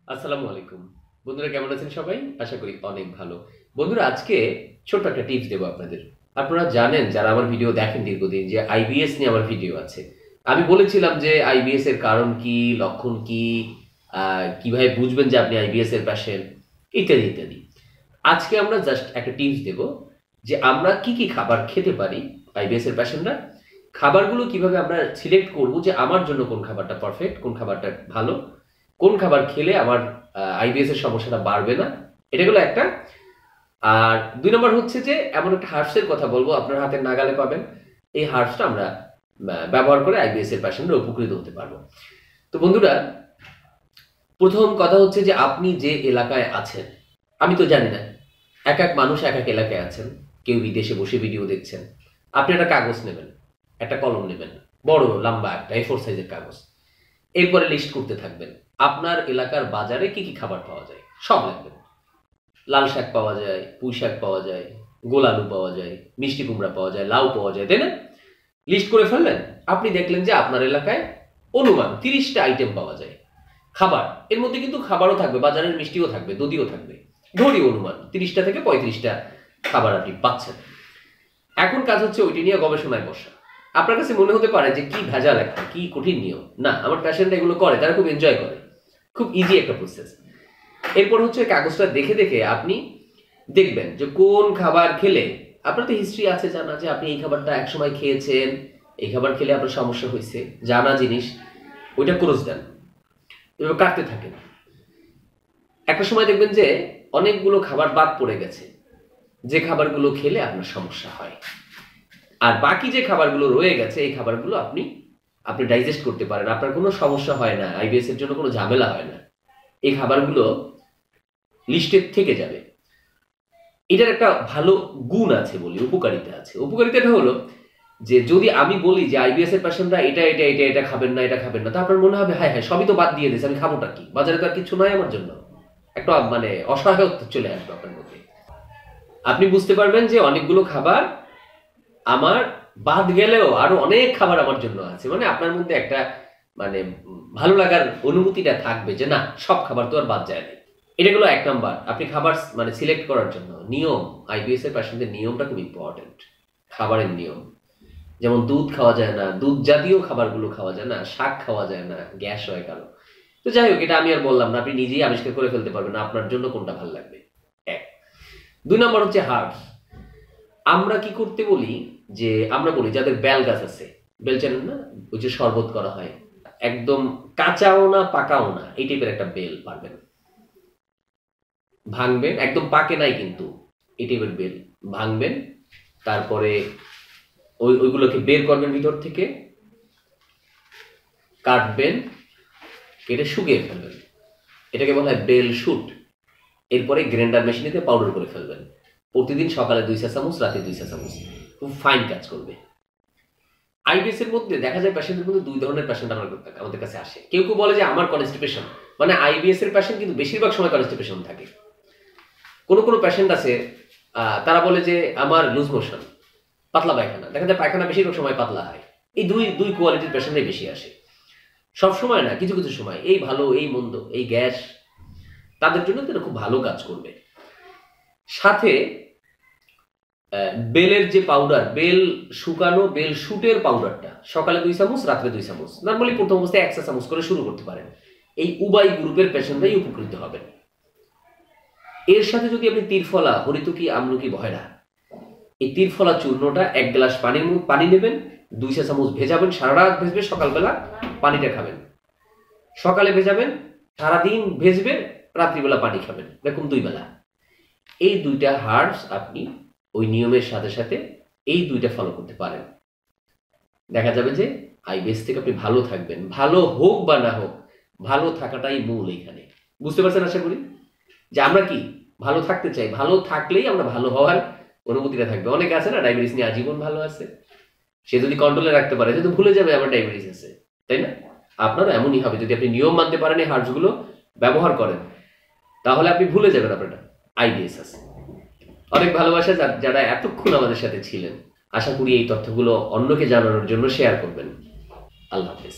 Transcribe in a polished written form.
আসসালামু আলাইকুম। বন্ধুরা কেমন আছেন সবাই? আশা করি অনেক ভালো। বন্ধুরা আজকে ছোট্ট একটা টিপস দেব আপনাদের। আপনারা জানেন যারা আমার ভিডিও দেখেন দীর্ঘদিন যে আইবিএস নিয়ে আমার ভিডিও আছে। আমি বলেছিলাম যে আইবিএস এর কারণ কি, লক্ষণ কি, কিভাবে বুঝবেন যে আপনি আইবিএস এর পেশেন্ট ইত্যাদি ইত্যাদি। আজকে আমরা জাস্ট একটা টিপস দেব যে আমরা কি খাবার খেতে পারি আইবিএস এর পেশেন্টরা। খাবারগুলো কিভাবে আমরা সিলেক্ট করব যে আমার জন্য কোন খাবারটা পারফেক্ট, কোন খাবারটা ভালো, কোন খাবার খেলে আমার আইবিএস এর সমস্যাটা বাড়বে না, এটা হলো একটা। আর ২ নম্বর হচ্ছে যে এমন একটা হার্বসের কথা বলবো আপনার হাতের নাগালে পাবেন। এই হার্বসটা আমরা ব্যবহার করে আইবিএস এর পেশেন্টরা উপকৃত হতে পারবো। তো বন্ধুরা, প্রথম কথা হচ্ছে যে আপনি যে এলাকায় আছেন, আমি তো জানি না, এক এক মানুষ এক এক এলাকায় আছেন। কেউ বিদেশে বসে ভিডিও দেখছেন। আপনি একটা কাগজ নেবেন, একটা কলম নেবেন, বড় লম্বা একটা A4 সাইজের কাগজ। এরপরে লিস্ট করতে থাকবেন আপনার এলাকার বাজারে কি খাবার পাওয়া যায়, সব লিখবেন। লাল শাক পাওয়া যায়, পুঁই শাক পাওয়া যায়, গোল আলু পাওয়া যায়, মিষ্টি কুমড়া পাওয়া যায়, লাউ পাওয়া যায়, তাই না? লিস্ট করে ফেললেন। আপনি দেখলেন যে আপনার এলাকায় অনুমান 30টা আইটেম পাওয়া যায় খাবার। এর মধ্যে কিন্তু খাবারও থাকবে, বাজারের মিষ্টিও থাকবে, দধিও থাকবে। ধরি অনুমান 30টা থেকে 35টা খাবার আপনি পাচ্ছেন। এখন কাজ হচ্ছে ওইটি নিয়ে গবেষণায় বসা। আপনার কাছে মনে হতে পারে যে কি ভেজাল একটা, কি কঠিন নিয়ম। না, আমার পেশেন্ট এগুলো করে, তারা খুব এনজয় করে, খুব ইজি একটা প্রসেস। এরপর হচ্ছে কাগজটা দেখে দেখে আপনি দেখবেন যে কোন খাবার খেলে আপনার তো হিস্ট্রি আছে জানা, যে আপনি এই খাবারটা একসময় খেয়েছেন, এই খাবার খেলে আপনার সমস্যা হয়েছে, জানা জিনিস। ওইটা ক্রস দেন, এভাবে কাটতে থাকেন। একটা সময় দেখবেন যে অনেকগুলো খাবার বাদ পড়ে গেছে, যে খাবারগুলো খেলে আপনার সমস্যা হয়। আর বাকি যে খাবারগুলো রয়ে গেছে, এই খাবারগুলো আপনি ডাইজেস্ট করতে পারেন, আপনার কোনো সমস্যা হয় না, আইবিএস এর জন্য কোনো ঝামেলা হয় না। এই খাবারগুলো লিস্টে থেকে যাবে। এটার একটা ভালো গুণ আছে বলি, উপকারিতা আছে। উপকারিতাটা হলো যে যদি আমি বলি যে আইবিএস এর পেশেন্টরা এটা এটা এটা এটা খাবেন না, এটা খাবেন না, তা আপনার মনে হবে হ্যাঁ হ্যাঁ সবই তো বাদ দিয়ে দিয়েছে, আমি খাবোটা কি, বাজারে তো আর কিছু নয় আমার জন্য। একটা অসহায়ত্ব চলে আসবে আপনার মধ্যে। আপনি বুঝতে পারবেন যে অনেকগুলো খাবার আমার বাদ গেলেও আরো অনেক খাবার আমার জন্য আছে। আপনার মধ্যে একটা ভালো লাগার অনুভূতিটা থাকবে যে না, সব খাবার তো আর বাদ যায় না। এটা হলো 1 নাম্বার। আপনি খাবার সিলেক্ট করার জন্য নিয়ম, আইবিএস এর পেশেন্টদের নিয়মটা খুব ইম্পর্টেন্ট। খাবারের নিয়ম, যেমন দুধ খাওয়া যায় না, দুধ জাতীয় খাবারগুলো খাওয়া যায় না, শাক খাওয়া যায় না, গ্যাস হয় কারো। তো যাই হোক, এটা আমি আর বললাম না, আপনি নিজেই আবিষ্কার করে ফেলতে পারবেন আপনার জন্য কোনটা ভালো লাগবে। 1। 2 নম্বর হচ্ছে হার্বস। আমরা কি করতে বলি যে আমরা বলি যাদের বেল গাছ আছে, বেল জানেন না, ওই যে শরবত করা হয়, একদম কাঁচাও না পাকাও না, এই টাইপের একটা বেল পারবেন, ভাঙবেন, একদম পাকে নাই কিন্তু, এই টাইপের বেল ভাঙবেন। তারপরে ওইগুলোকে বের করবেন ভিতর থেকে, কাটবেন, কেটে শুকিয়ে ফেলবেন। এটাকে বলা হয় বেল শুট। এরপরে গ্রাইন্ডার মেশিনেতে পাউডার করে ফেলবেন। প্রতিদিন সকালে 2 চা চামচ, রাতে 2 চা চামচ, খুব ফাইন কাজ করবে। আইবিএস এর মধ্যে দেখা যায় পেশেন্টের মধ্যে 2 ধরনের পেশেন্ট আমাদের কাছে আসে। কেউ কেউ বলে যে আমার কনস্টিপেশন, আইবিএস এর পেশেন্ট কিন্তু বেশিরভাগ সময় কনস্টিপেশন থাকে। কোনো পেশেন্ট আছে তারা বলে যে আমার লুজ মোশন, পাতলা পায়খানা। দেখা যায় পায়খানা বেশিরভাগ সময় পাতলা হয়। এই দুই কোয়ালিটির পেশেন্টই বেশি আসে। সব সময় না, কিছু কিছু সময় এই ভালো এই মন্দ, এই গ্যাস, তাদের জন্য এটা খুব ভালো কাজ করবে। সাথে বেলের যে পাউডার, বেল শুকানো, বেল শুটের পাউডারটা সকালে 2 চামচ, রাত্রে 2 চামচ, নর্মালি প্রথম অবস্থায় 1 চা চামচ করে শুরু করতে পারেন। এই উভয় গ্রুপের পেশেন্টরাই উপকৃত হবেন। এর সাথে যদি আপনি ত্রিফলা, হরিতকি, আমলকি, ভয়রা, এই ত্রিফলা চূর্ণটা 1 গ্লাস পানি নেবেন, 2 চা চামচ ভেজাবেন, সারা রাত ভেজবে, সকালবেলা পানিটা খাবেন। সকালে ভেজাবেন, সারাদিন ভেজবে, রাত্রিবেলা পানি খাবেন, এরকম 2 বেলা। এই 2টা হার্বস আপনি ওই নিয়মের সাথে সাথে এই 2টা ফলো করতে পারেন। দেখা যাবে যে আইবিএস থেকে আপনি ভালো থাকবেন। ভালো হোক বা না হোক, ভালো থাকাটাই মূল এখানে। বুঝতে পারছেন আশা করি যে আমরা কি ভালো থাকতে চাই, ভালো থাকলেই আমরা ভালো হওয়ার অনুভূতিটা থাকবে। অনেকে আছে না ডায়াবেটিস নিয়ে আজীবন ভালো আছে, সে যদি কন্ট্রোলে রাখতে পারে সে তো ভুলে যাবে আমার ডায়াবেটিস আছে, তাই না? আপনারও এমনই হবে যদি আপনি নিয়ম মানতে পারেন, এই হার্বসগুলো ব্যবহার করেন, তাহলে আপনি ভুলে যাবেন আপনার আইবিএস আছে। অনেক ভালোবাসা যারা এতক্ষণ আমাদের সাথে ছিলেন। আশা করি এই তথ্যগুলো অন্যকে জানানোর জন্য শেয়ার করবেন। আল্লাহ হাফেজ।